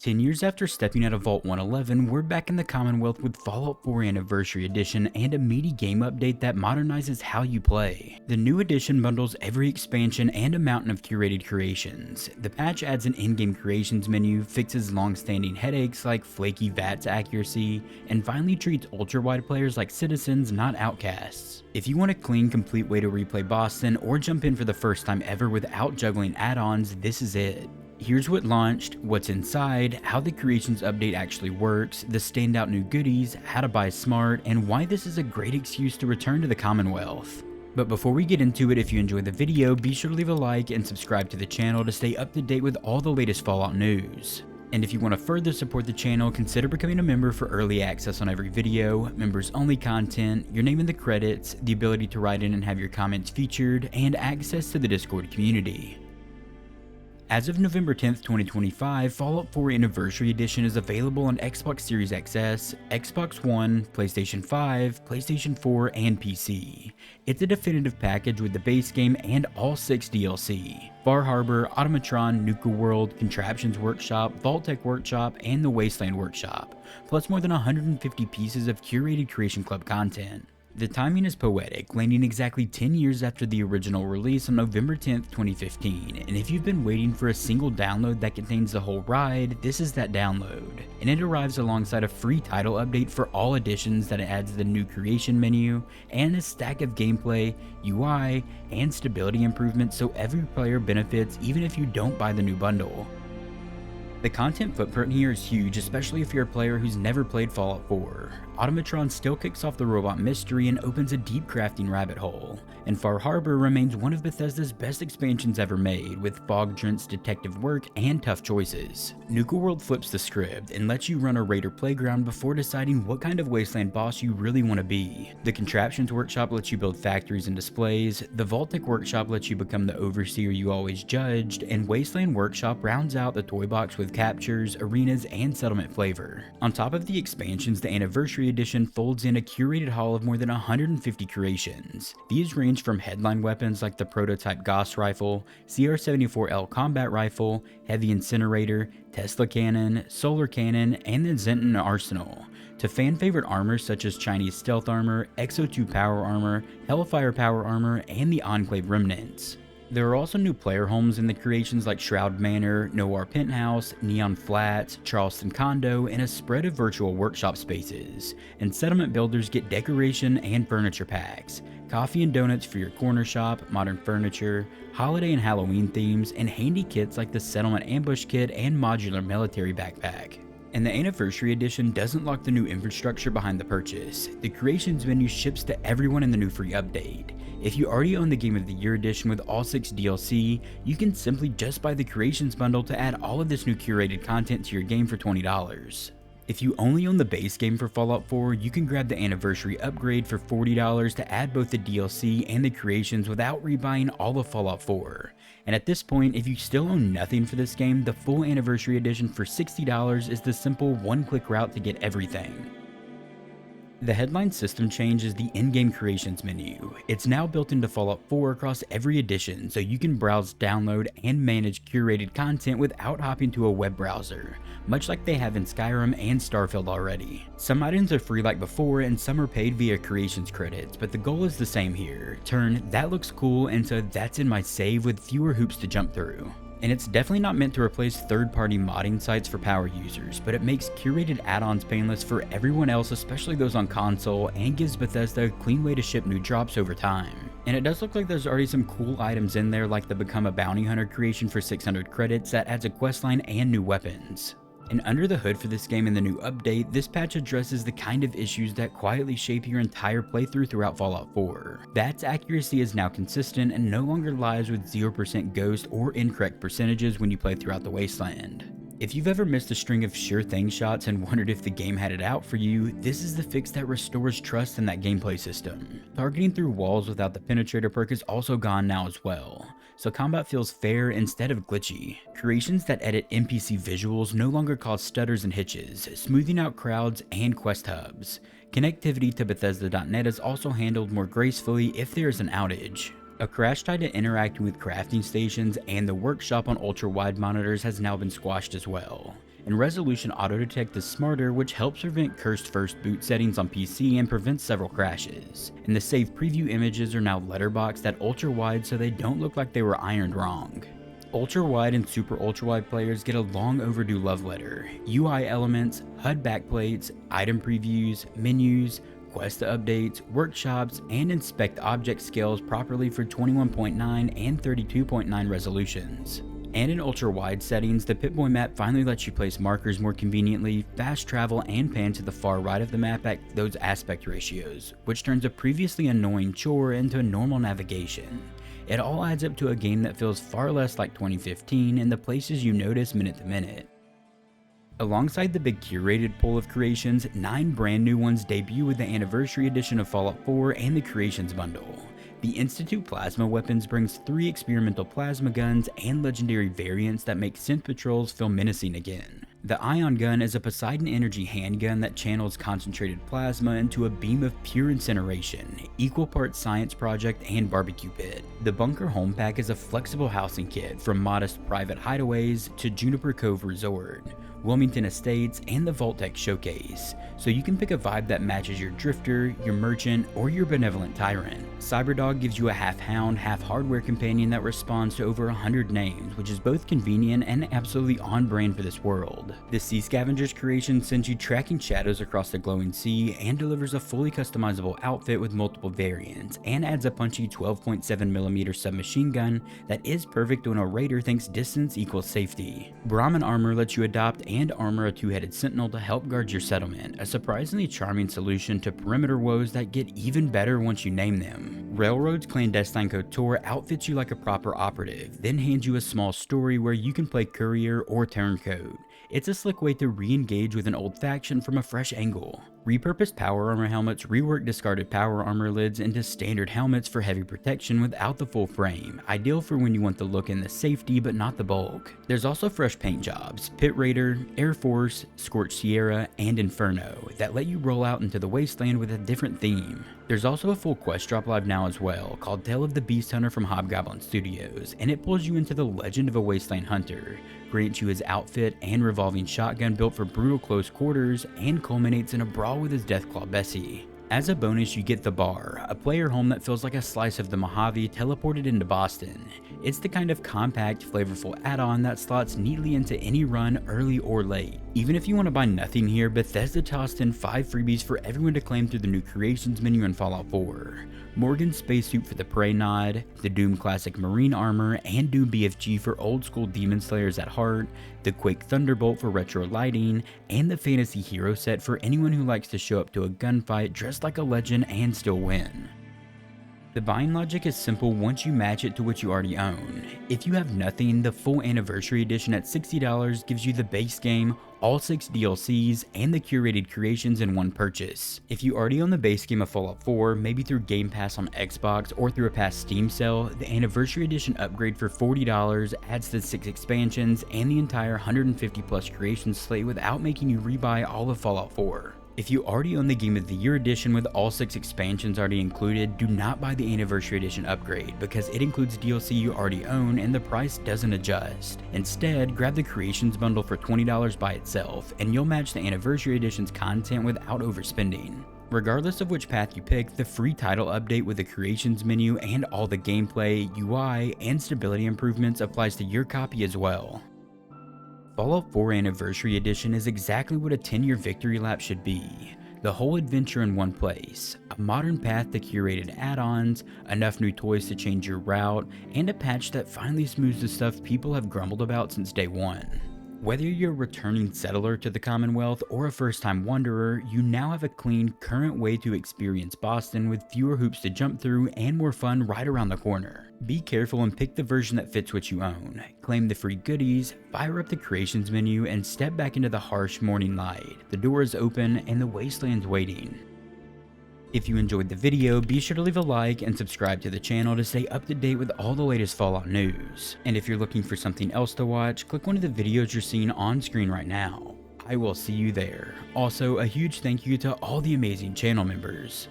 10 years after stepping out of Vault 111, we're back in the Commonwealth with Fallout 4 Anniversary Edition and a meaty game update that modernizes how you play. The new edition bundles every expansion and a mountain of curated creations. The patch adds an in-game creations menu, fixes long-standing headaches like flaky VATS accuracy, and finally treats ultra-wide players like citizens, not outcasts. If you want a clean, complete way to replay Boston or jump in for the first time ever without juggling add-ons, this is it. Here's what launched, what's inside, how the Creations update actually works, the standout new goodies, how to buy smart, and why this is a great excuse to return to the Commonwealth. But before we get into it, if you enjoyed the video, be sure to leave a like and subscribe to the channel to stay up to date with all the latest Fallout news. And if you want to further support the channel, consider becoming a member for early access on every video, members only content, your name in the credits, the ability to write in and have your comments featured, and access to the Discord community. As of November 10th, 2025, Fallout 4 Anniversary Edition is available on Xbox Series XS, Xbox One, PlayStation 5, PlayStation 4, and PC. It's a definitive package with the base game and all 6 DLC. Far Harbor, Automatron, Nuka World, Contraptions Workshop, Vault-Tec Workshop, and the Wasteland Workshop, plus more than 150 pieces of curated Creation Club content. The timing is poetic, landing exactly 10 years after the original release on November 10th, 2015, and if you've been waiting for a single download that contains the whole ride, this is that download. And it arrives alongside a free title update for all editions that adds the new creation menu, and a stack of gameplay, UI, and stability improvements so every player benefits even if you don't buy the new bundle. The content footprint here is huge, especially if you're a player who's never played Fallout 4. Automatron still kicks off the robot mystery and opens a deep crafting rabbit hole, and Far Harbor remains one of Bethesda's best expansions ever made, with fog-drenched detective work and tough choices. Nuka World flips the script and lets you run a raider playground before deciding what kind of wasteland boss you really want to be. The Contraptions Workshop lets you build factories and displays, the Vault-Tec Workshop lets you become the overseer you always judged, and Wasteland Workshop rounds out the toy box with captures, arenas, and settlement flavor. On top of the expansions, the Anniversary Edition folds in a curated haul of more than 150 creations. These range from headline weapons like the prototype Gauss rifle, CR-74L combat rifle, heavy incinerator, Tesla cannon, solar cannon, and the Zenton arsenal, to fan-favorite armor such as Chinese stealth armor, Exo-2 power armor, Hellfire power armor, and the Enclave remnants. There are also new player homes in the creations like Shroud Manor, Noir Penthouse, Neon Flats, Charleston Condo, and a spread of virtual workshop spaces. And settlement builders get decoration and furniture packs, coffee and donuts for your corner shop, modern furniture, holiday and Halloween themes, and handy kits like the Settlement Ambush Kit and Modular Military Backpack. And the Anniversary Edition doesn't lock the new infrastructure behind the purchase. The Creations menu ships to everyone in the new free update. If you already own the Game of the Year edition with all 6 DLC, you can simply just buy the Creations bundle to add all of this new curated content to your game for $20. If you only own the base game for Fallout 4, you can grab the Anniversary upgrade for $40 to add both the DLC and the Creations without rebuying all of Fallout 4. And at this point, if you still own nothing for this game, the full Anniversary Edition for $60 is the simple one-click route to get everything. The headline system change is the in-game creations menu. It's now built into Fallout 4 across every edition, so you can browse, download, and manage curated content without hopping to a web browser, much like they have in Skyrim and Starfield already. Some items are free like before, and some are paid via creations credits, but the goal is the same here. Turn "that looks cool" into "that's in my save" with fewer hoops to jump through. And it's definitely not meant to replace third-party modding sites for power users, but it makes curated add-ons painless for everyone else, especially those on console, and gives Bethesda a clean way to ship new drops over time. And it does look like there's already some cool items in there, like the Become a Bounty Hunter creation for 600 credits that adds a questline and new weapons. And under the hood for this game in the new update, this patch addresses the kind of issues that quietly shape your entire playthrough throughout Fallout 4. VATS accuracy is now consistent and no longer lies with 0% ghost or incorrect percentages when you play throughout the Wasteland. If you've ever missed a string of sure thing shots and wondered if the game had it out for you, this is the fix that restores trust in that gameplay system. Targeting through walls without the penetrator perk is also gone now as well, so combat feels fair instead of glitchy. Creations that edit NPC visuals no longer cause stutters and hitches, smoothing out crowds and quest hubs. Connectivity to bethesda.net is also handled more gracefully if there is an outage. A crash tied to interacting with crafting stations and the workshop on ultra-wide monitors has now been squashed as well. And resolution auto-detect is smarter, which helps prevent cursed first boot settings on PC and prevents several crashes. And the save preview images are now letterboxed at ultra wide so they don't look like they were ironed wrong. Ultra wide and super ultra wide players get a long overdue love letter. UI elements, HUD backplates, item previews, menus, quest updates, workshops, and inspect object scales properly for 21.9 and 32.9 resolutions. And in ultra wide settings, the Pip-Boy map finally lets you place markers more conveniently, fast travel, and pan to the far right of the map at those aspect ratios, which turns a previously annoying chore into a normal navigation. It all adds up to a game that feels far less like 2015 in the places you notice minute to minute. Alongside the big curated pool of creations, 9 brand new ones debut with the anniversary edition of Fallout 4 and the Creations Bundle. The Institute Plasma Weapons brings 3 experimental plasma guns and legendary variants that make synth patrols feel menacing again. The Ion Gun is a Poseidon Energy handgun that channels concentrated plasma into a beam of pure incineration, equal parts science project and barbecue pit. The Bunker Home Pack is a flexible housing kit from modest private hideaways to Juniper Cove Resort, Wilmington Estates, and the Vault-Tec Showcase, so you can pick a vibe that matches your drifter, your merchant, or your benevolent tyrant. Cyberdog gives you a half hound, half hardware companion that responds to over 100 names, which is both convenient and absolutely on brand for this world. The Sea Scavenger's creation sends you tracking shadows across the glowing sea and delivers a fully customizable outfit with multiple variants, and adds a punchy 12.7mm submachine gun that is perfect when a raider thinks distance equals safety. Brahmin Armor lets you adopt and armor a 2-headed sentinel to help guard your settlement, a surprisingly charming solution to perimeter woes that get even better once you name them. Railroad's Clandestine Couture outfits you like a proper operative, then hands you a small story where you can play courier or turncoat. It's a slick way to re-engage with an old faction from a fresh angle. Repurposed power armor helmets rework discarded power armor lids into standard helmets for heavy protection without the full frame, ideal for when you want the look and the safety but not the bulk. There's also fresh paint jobs, Pit Raider, Air Force, Scorched Sierra, and Inferno that let you roll out into the wasteland with a different theme. There's also a full quest drop live now as well, called Tale of the Beast Hunter from Hobgoblin Studios, and it pulls you into the legend of a wasteland hunter, grants you his outfit and revolving shotgun built for brutal close quarters, and culminates in a brawl with his Deathclaw Bessie. As a bonus, you get the Bar, a player home that feels like a slice of the Mojave teleported into Boston. It's the kind of compact, flavorful add-on that slots neatly into any run, early or late. Even if you want to buy nothing here, Bethesda tossed in 5 freebies for everyone to claim through the new Creations menu in Fallout 4. Morgan's spacesuit for the Prey nod, the Doom Classic Marine Armor, and Doom BFG for old school Demon Slayers at heart, the Quake Thunderbolt for retro lighting, and the Fantasy Hero set for anyone who likes to show up to a gunfight dressed like a legend and still win. The buying logic is simple once you match it to what you already own. If you have nothing, the full Anniversary Edition at $60 gives you the base game, all 6 DLCs, and the curated creations in one purchase. If you already own the base game of Fallout 4, maybe through Game Pass on Xbox or through a past Steam sale, the Anniversary Edition upgrade for $40 adds the 6 expansions and the entire 150 plus creations slate without making you rebuy all of Fallout 4. If you already own the Game of the Year edition with all 6 expansions already included, do not buy the Anniversary Edition upgrade because it includes DLC you already own and the price doesn't adjust. Instead, grab the Creations bundle for $20 by itself and you'll match the Anniversary Edition's content without overspending. Regardless of which path you pick, the free title update with the Creations menu and all the gameplay, UI, and stability improvements applies to your copy as well. Fallout 4 Anniversary Edition is exactly what a 10-year victory lap should be. The whole adventure in one place, a modern path to curated add-ons, enough new toys to change your route, and a patch that finally smooths the stuff people have grumbled about since day one. Whether you're a returning settler to the Commonwealth or a first-time wanderer, you now have a clean, current way to experience Boston with fewer hoops to jump through and more fun right around the corner. Be careful and pick the version that fits what you own. Claim the free goodies, fire up the Creations menu, and step back into the harsh morning light. The door is open and the wasteland's waiting. If you enjoyed the video, be sure to leave a like and subscribe to the channel to stay up to date with all the latest Fallout news. And if you're looking for something else to watch, click one of the videos you're seeing on screen right now. I will see you there. Also, a huge thank you to all the amazing channel members.